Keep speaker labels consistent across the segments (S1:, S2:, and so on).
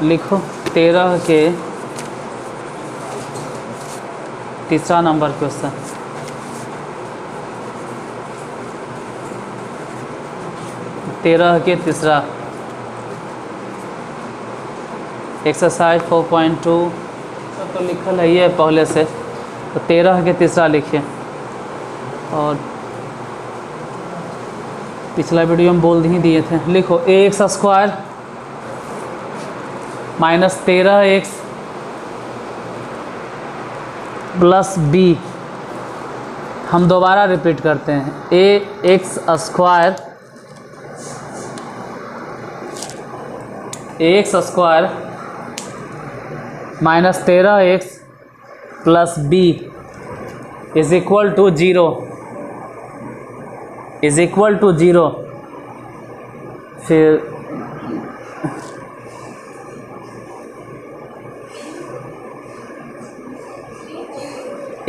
S1: लिखो 13 के तीसरा नंबर क्वेश्चन। तीसरा एक्सरसाइज 4.2 तो लिखल है ये पहले से, तो 13 के तीसरा लिखिए। और पिछला वीडियो में बोल ही दिए थे। लिखो ax² minus 13x plus b। हम दोबारा रिपीट करते हैं। ax² minus 13x plus b is equal to 0 फिर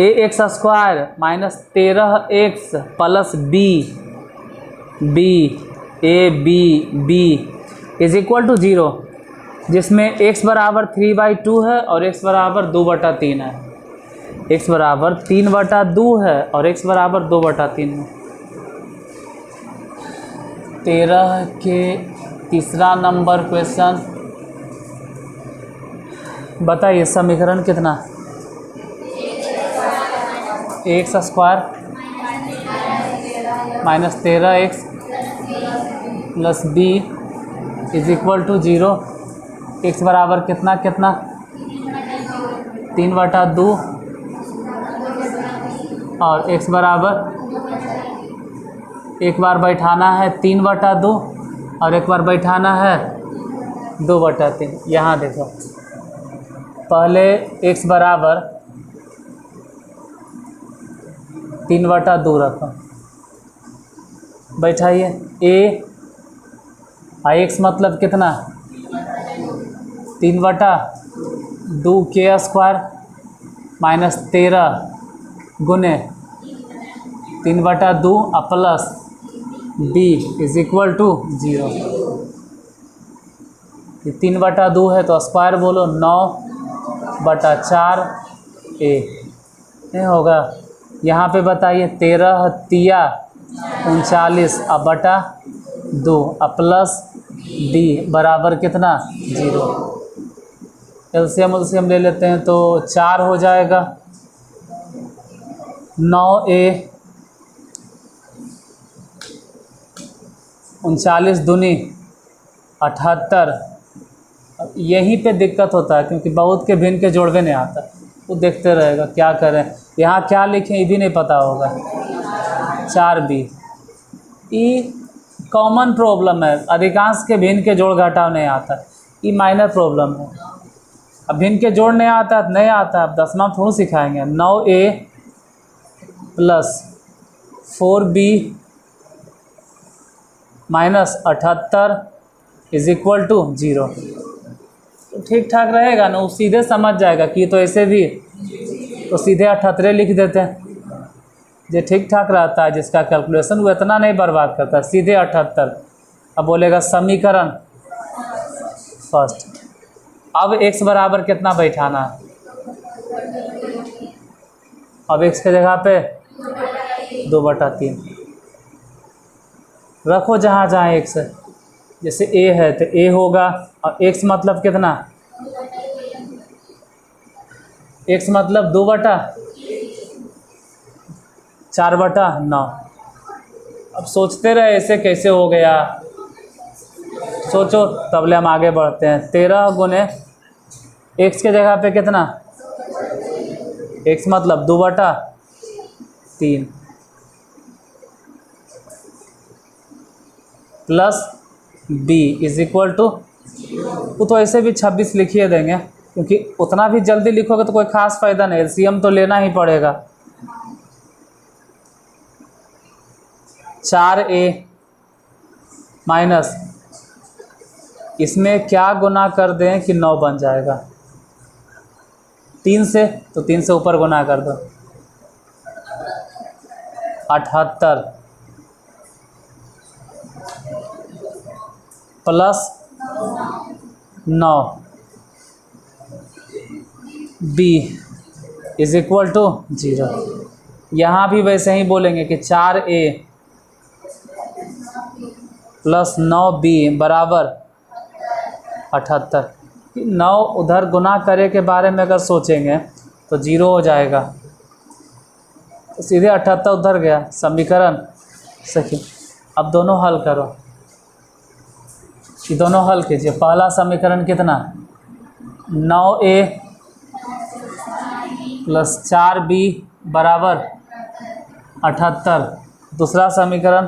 S1: ax² minus 13x plus b is equal to 0, जिसमें x बराबर 3/2 है और x बराबर 2/3 है। x बराबर 3/2 है और x बराबर 2/3 है। 13 के तीसरा नंबर क्वेश्चन। बताइए समीकरण कितना? ax² minus 13x plus b is equal to 0। x बराबर कितना 3/2 और x बराबर एक बार बैठाना है 3/2 और एक बार बैठाना है 2/3। यहाँ देखो, पहले x बराबर 3/2 रखो, बैठाइए x मतलब कितना 3/2 k² माइनस 13 गुने 3/2 plus b is equal to 0। 3/2 है तो स्क्वायर बोलो 9/4 a नहीं होगा। यहाँ पे बताइए 13 तिया 39/2 प्लस d बराबर कितना 0। एलसीएम ले लेते हैं तो 4 हो जाएगा। 9a 39 दूनी 78। यहीं पे दिक्कत होता है क्योंकि बहुत के भिन्न के जोड़वे नहीं आता, वो देखते रहेगा क्या करें। यहाँ क्या लिखें ये भी नहीं पता होगा। 4b ये कॉमन प्रॉब्लम है, अधिकांश के भिन्न के जोड़ घटाव नहीं आता, ये माइनर प्रॉब्लम है। अब भिन्न के जोड़ नहीं आता अब 10वां में थोड़ा सिखाएंगे। 9a plus 4b minus 78 is equal to 0। तो ठीक ठाक रहेगा ना, वो सीधे समझ जाएगा कि तो ऐसे भी तो सीधे 78 लिख देते हैं। जो ठीक ठाक रहता है, जिसका कैलकुलेशन वो इतना नहीं बर्बाद करता, सीधे 78। अब बोलेगा समीकरण फर्स्ट। अब x बराबर कितना बैठाना है? अब x के जगह पे 2/3 रखो, जहाँ जहाँ x है। जैसे a है तो a होगा, और x मतलब कितना? x मतलब 2/4/9। अब सोचते रहे ऐसे कैसे हो गया, सोचो तबले हम आगे बढ़ते हैं। 13 गुने x के जगह पे कितना? x मतलब 2/3 plus b is equal to, वो तो ऐसे भी 26 लिखिए देंगे क्योंकि उतना भी जल्दी लिखोगे तो कोई खास फ़ायदा नहीं, एलसीएम तो लेना ही पड़ेगा। 4a माइनस इसमें क्या गुना कर दें कि 9 बन जाएगा 3 से, तो 3 से ऊपर गुना कर दो 78 plus 9 B is equal to 0। यहाँ भी वैसे ही बोलेंगे कि 4a प्लस 9b बराबर 78। 9 उधर गुना करे के बारे में अगर सोचेंगे तो 0 हो जाएगा, तो सीधे 78 उधर गया। समीकरण सही। अब दोनों हल करो, ये दोनों हल कीजिए। पहला समीकरण कितना, 9a प्लस 4b बराबर 78। दूसरा समीकरण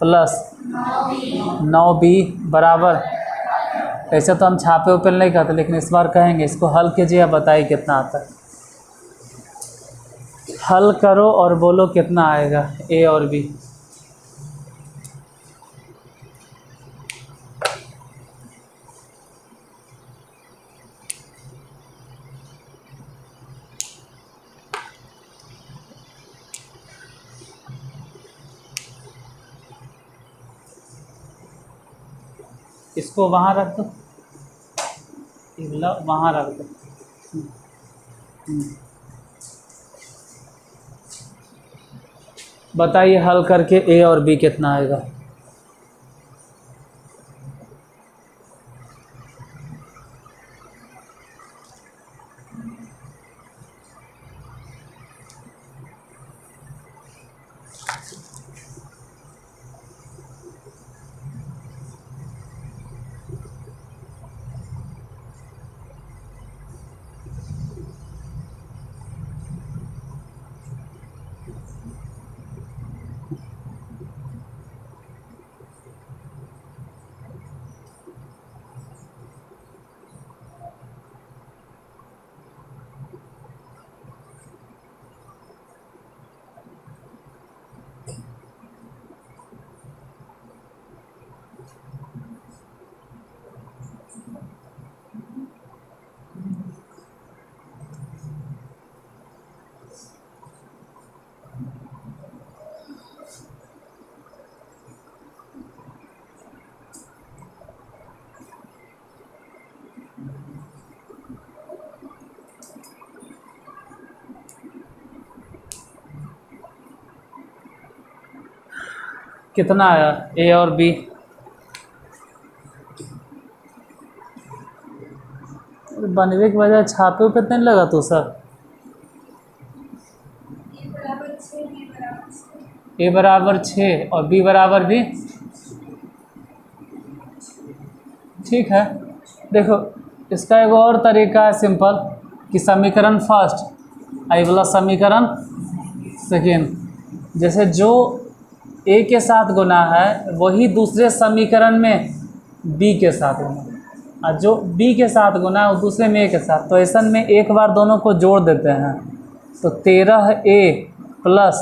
S1: प्लस 9b बराबर, ऐसे तो हम छापे ऊपर नहीं कहते, लेकिन इस बार कहेंगे। इसको हल कीजिए, बताइए कितना आता है। हल करो और बोलो कितना आएगा ए और बी। इसको वहाँ रख दो, वहाँ रख दो। बताइए हल करके ए और बी कितना आएगा। कितना आया ए और बी। बनवे की वजह छापे पे नहीं लगा तो सर। ए बराबर 6 और बी बराबर भी। ठीक है, देखो इसका एक और तरीका है सिंपल, कि समीकरण फर्स्ट आई वाला समीकरण सेकेंड, जैसे जो ए के साथ गुना है वही दूसरे समीकरण में बी के साथ गुना, और जो बी के साथ गुना है वो दूसरे में ए के साथ। तो ऐसा में एक बार दोनों को जोड़ देते हैं, तो 13a plus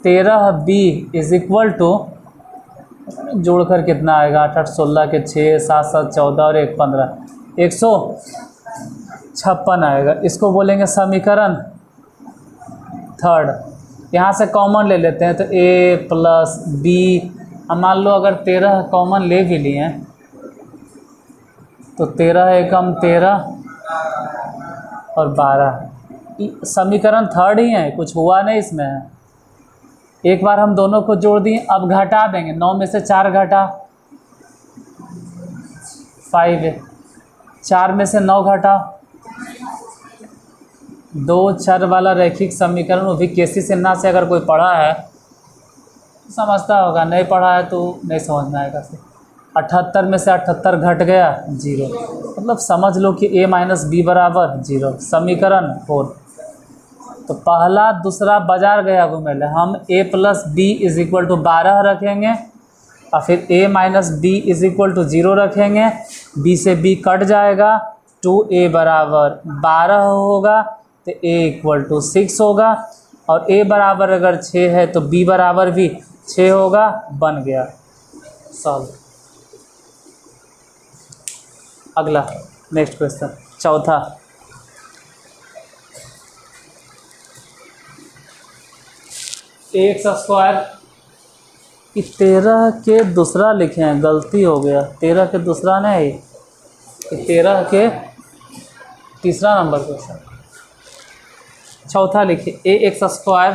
S1: 13b is equal to, जोड़कर कितना आएगा, 8 8 16 के 6 7 7 14 और 1 15, 156 आएगा। इसको बोलेंगे समीकरण थर्ड। यहाँ से कॉमन ले लेते हैं, तो a प्लस बी, हम मान लो अगर 13 कॉमन ले भी लिए तो 13 एकम 13 और 12, समीकरण थर्ड ही है, कुछ हुआ नहीं इसमें। एक बार हम दोनों को जोड़ दिए, अब घटा देंगे। 9 में से 4 घटा 5 है, 4 में से 9 घटा 2 चर वाला रैखिक समीकरण, वो भी केसी सिन्हा से अगर कोई पढ़ा है समझता होगा, नहीं पढ़ा है तो नहीं समझ में आएगा। 78 में से 78 घट गया 0, मतलब समझ लो कि a माइनस बी बराबर 0। समीकरण 4। तो पहला दूसरा बाजार गया घूमेले, हम a plus B is equal to 12 रखेंगे, और फिर a minus B is equal to 0 रखेंगे। b से b कट जाएगा, 2a बराबर 12 होगा, तो a इक्वल टू 6 होगा, और a बराबर अगर 6 है तो b बराबर भी 6 होगा। बन गया सॉल्व। अगला नेक्स्ट क्वेश्चन, चौथा। एक्स स्क्वायर, 13 के दूसरा लिखे हैं, गलती हो गया, 13 के दूसरा नहीं, 13 के तीसरा नंबर क्वेश्चन। चौथा लिखिए ए एक्स स्क्वायर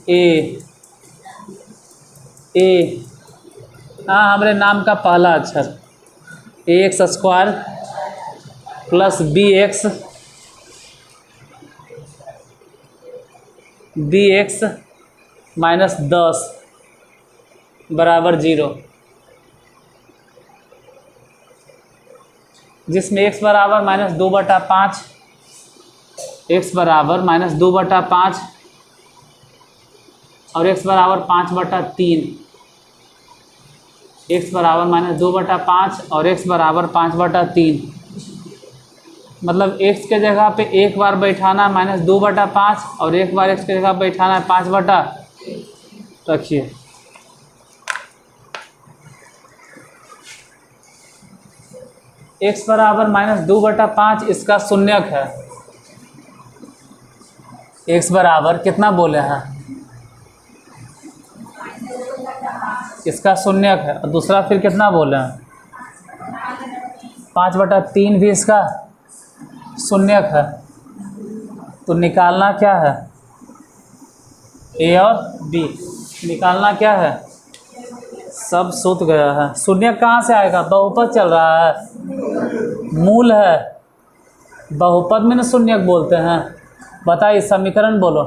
S1: ए हाँ हमारे नाम का पहला अक्षर a x square plus B x minus 10 बराबर 0, जिसमें x बराबर -2/5, x बराबर -2/5 और x बराबर 5/3, x बराबर -2/5 और x बराबर 5/3। मतलब x के जगह पे एक बार बैठाना है -2/5 और एक बार x के जगह बैठाना है 5/। रखिए x बराबर -2/5 इसका शून्यक है। x बराबर कितना बोले हैं, इसका शून्यक है। और दूसरा फिर कितना बोले हैं 5/3 भी इसका शून्यक है। तो निकालना क्या है, a और b निकालना क्या है, सब सूत गया है। शून्यक कहाँ से आएगा, बहुपद चल रहा है, मूल है, बहुपद में ना शून्यक बोलते हैं। बताइए समीकरण बोलो।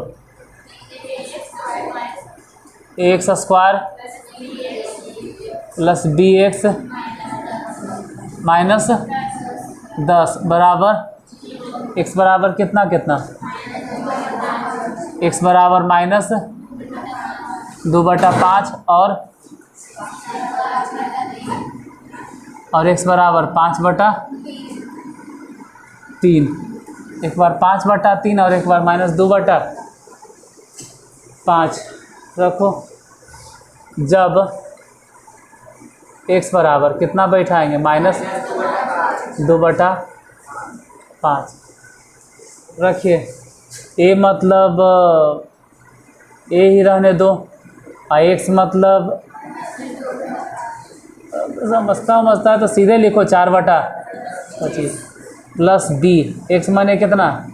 S1: X square plus B x minus 10 बराबर x बराबर कितना x बराबर -2/5 और x बराबर 5/3। एक बार 5/3 और एक बार -2/5 रखो। जब x बराबर कितना बैठाएंगे -2/5 रखिए। a मतलब a ही रहने दो और x मतलब समझता है तो सीधे लिखो 4/25 प्लस b x माने कितना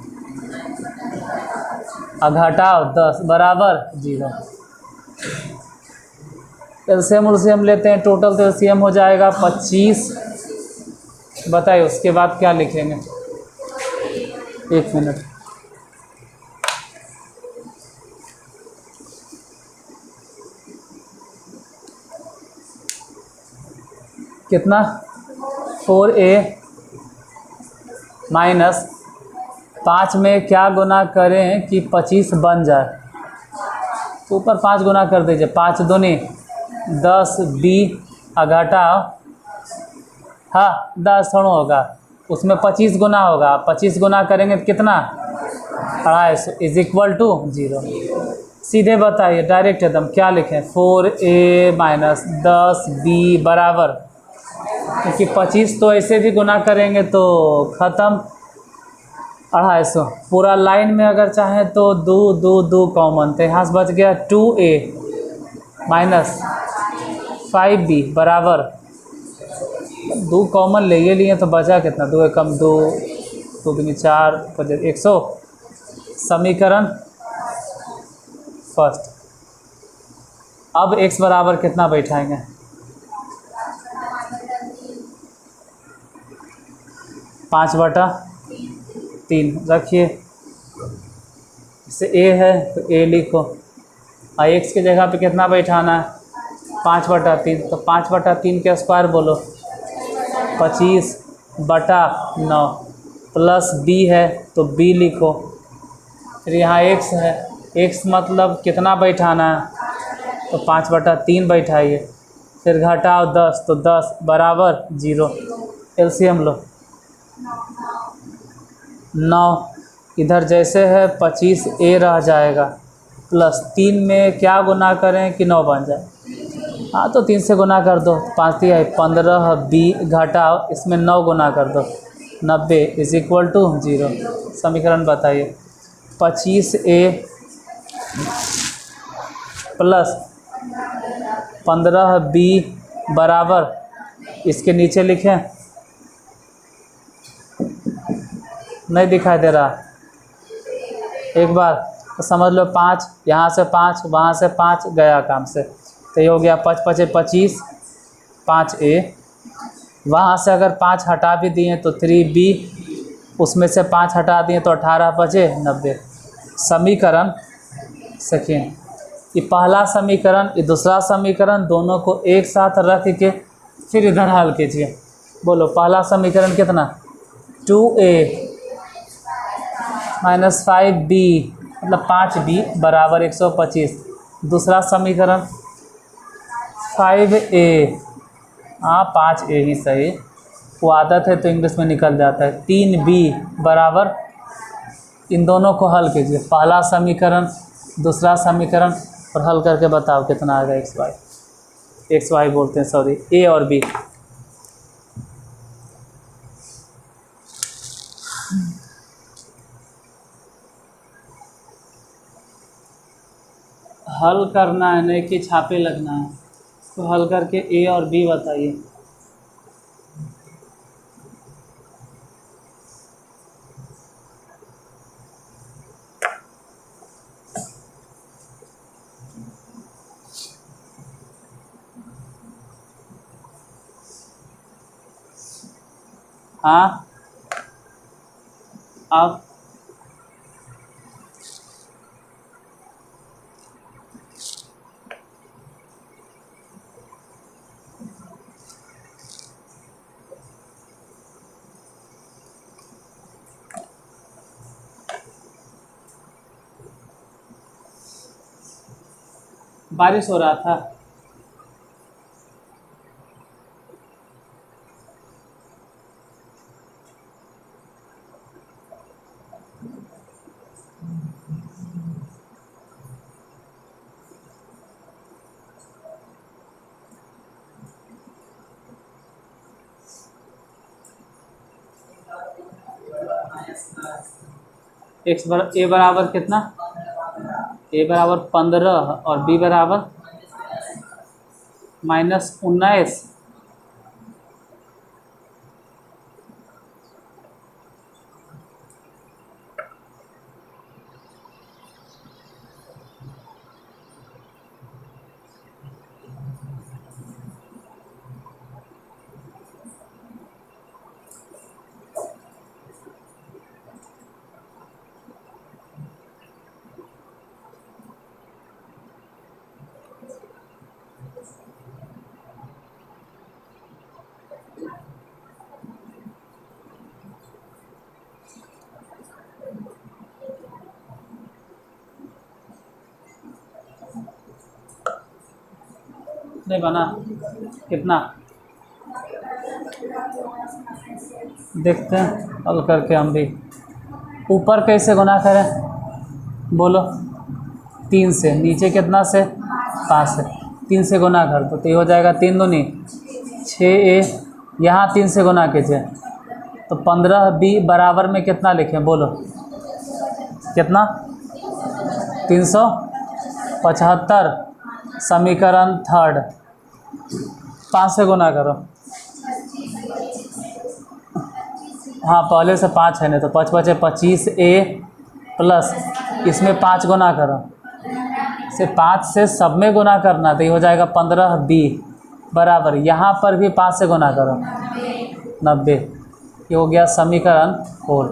S1: घटाओ 10 बराबर 0। एलसीएम लेते हैं, टोटल तो एलसीएम हो जाएगा 25। बताइए उसके बाद क्या लिखेंगे, 1 मिनट। कितना 4a माइनस 5 में क्या गुना करें कि 25 बन जाए, तो ऊपर 5 गुना कर दीजिए, 5 दूनी 10 b घटाओ, हाँ 10 थोड़ा होगा, उसमें 25 गुना होगा, 25 गुना करेंगे तो कितना 250 इज इक्वल टू 0। सीधे बताइए डायरेक्ट एकदम क्या लिखें, 4a माइनस 10b बराबर, क्योंकि 25 तो ऐसे भी गुना करेंगे तो ख़त्म 250। पूरा लाइन में अगर चाहें तो 2 कॉमन, तो यहाँ से बच गया 2a माइनस 5b बराबर 2 कॉमन ले लिए तो बचा कितना, 2 एकम 2, 2 दूनी 4, 100। समीकरण फर्स्ट। अब x बराबर कितना बैठाएंगे, 5/3 रखिए। इससे a है तो a लिखो और x की जगह पे कितना बैठाना है 5/3, तो 5/3 के स्क्वायर बोलो 25/9 प्लस b है तो b लिखो। फिर यहाँ x है, x मतलब कितना बैठाना है तो 5/3 बैठाइए, फिर घटाओ 10 तो 10 बराबर 0। एलसीएम लो 9, इधर जैसे है 25a रह जाएगा, प्लस 3 में क्या गुना करें कि 9 बन जाए, हाँ तो 3 से गुना कर दो, 5 3 15b घटाओ इसमें 9 गुना कर दो 90 इज इक्वल टू 0। समीकरण बताइए, 25a प्लस 15b बराबर, इसके नीचे लिखें नहीं दिखाई दे रहा? एक बार तो समझ लो 5, यहाँ से 5, वहाँ से 5 गया काम से, तो ये हो गया 5 5 25, 5A। वहाँ से अगर 5 हटा भी दिए तो 3B, उसमें से 5 हटा दिए तो 18 बचे 90। समीकरण सेकेंड, ये पहला समीकरण, ये दूसरा समीकरण, दोनों को एक साथ रख के फिर इधर हल कीजिए। बोलो पहला समीकरण कितना? 2A माइनस 5B मतलब 5B बराबर 125। दूसरा समीकरण 5A, हाँ 5A ही सही, वो आदत है तो इंग्लिश में निकल जाता है। 3B बराबर, इन दोनों को हल कीजिए, पहला समीकरण दूसरा समीकरण, और हल करके बताओ कितना आएगा। एक्स वाई बोलते हैं, सॉरी, ए और बी। हल करना है, नहीं कि छापे लगना है। तो हल करके ए और बी बताइए। हाँ अब बारिश हो रहा था। ए बराबर कितना? ए बराबर 15 और बी बराबर -19। नहीं बना, कितना देखते हैं हल करके हम भी। ऊपर कैसे गुना करें बोलो? 3 से। नीचे कितना से? 5 से। 3 से गुना कर दो तो ये हो जाएगा 3 दूनी 6A। यहाँ 3 से गुना कीजिए तो 15B बराबर में कितना लिखें बोलो? कितना? 375। समीकरण थर्ड 5 से गुना करो। हाँ पहले से 5 है, नहीं तो 5 5 25A प्लस इसमें 5 गुना करो, से 5 से सब में गुना करना तो ये हो जाएगा 15B बराबर, यहाँ पर भी 5 से गुना करो 90। ये हो गया समीकरण 4।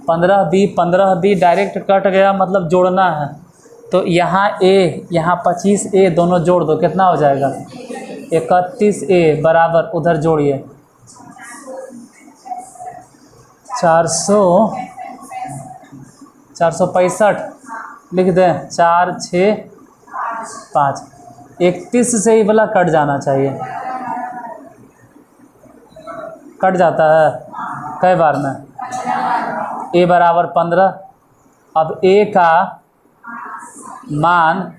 S1: 15B डायरेक्ट कट गया, मतलब जोड़ना है तो यहाँ A यहाँ 25A दोनों जोड़ दो, कितना हो जाएगा? 31A बराबर, उधर जोड़िए 465 लिख दें, 4 6 5। 31 से ही वाला कट जाना चाहिए, कट जाता है कई बार में। A बराबर 15। अब A का मान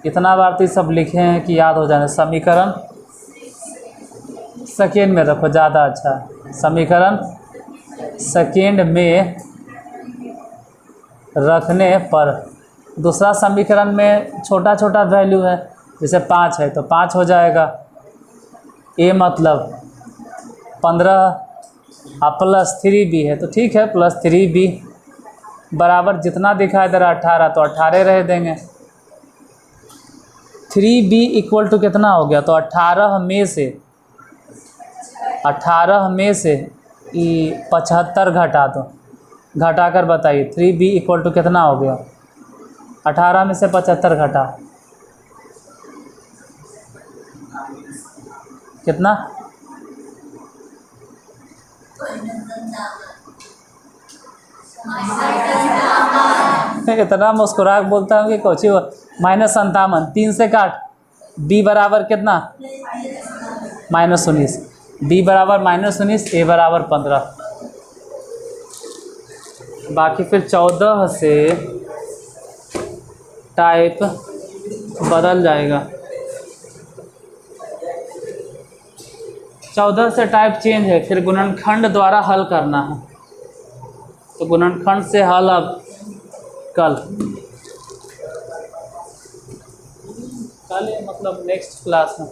S1: इतना बार तो सब लिखे हैं कि याद हो जाए। समीकरण सेकेंड में रखो, ज़्यादा अच्छा है। समीकरण सेकेंड में रखने पर दूसरा समीकरण में छोटा छोटा वैल्यू है, जैसे 5 है तो 5 हो जाएगा। A मतलब 15 अब +3b है तो ठीक है, +3b बराबर जितना दिखा इधर 18 तो 18 रह देंगे। 3b इक्वल टू कितना हो गया, तो 18 में से 75 घटा दो, घटा कर बताइए 3b इक्वल टू कितना हो गया। 18 में से 75 घटा कितना, इतना मुस्कुराहट बोलता हूँ कि कोची -57, 3 से काट, b बराबर कितना -19, b बराबर -19, a बराबर 15। बाकी फिर 14 से टाइप बदल जाएगा, 14 से टाइप चेंज है, फिर गुणनखंड द्वारा हल करना है। तो गुणनखंड से हल अब कल मतलब नेक्स्ट क्लास में।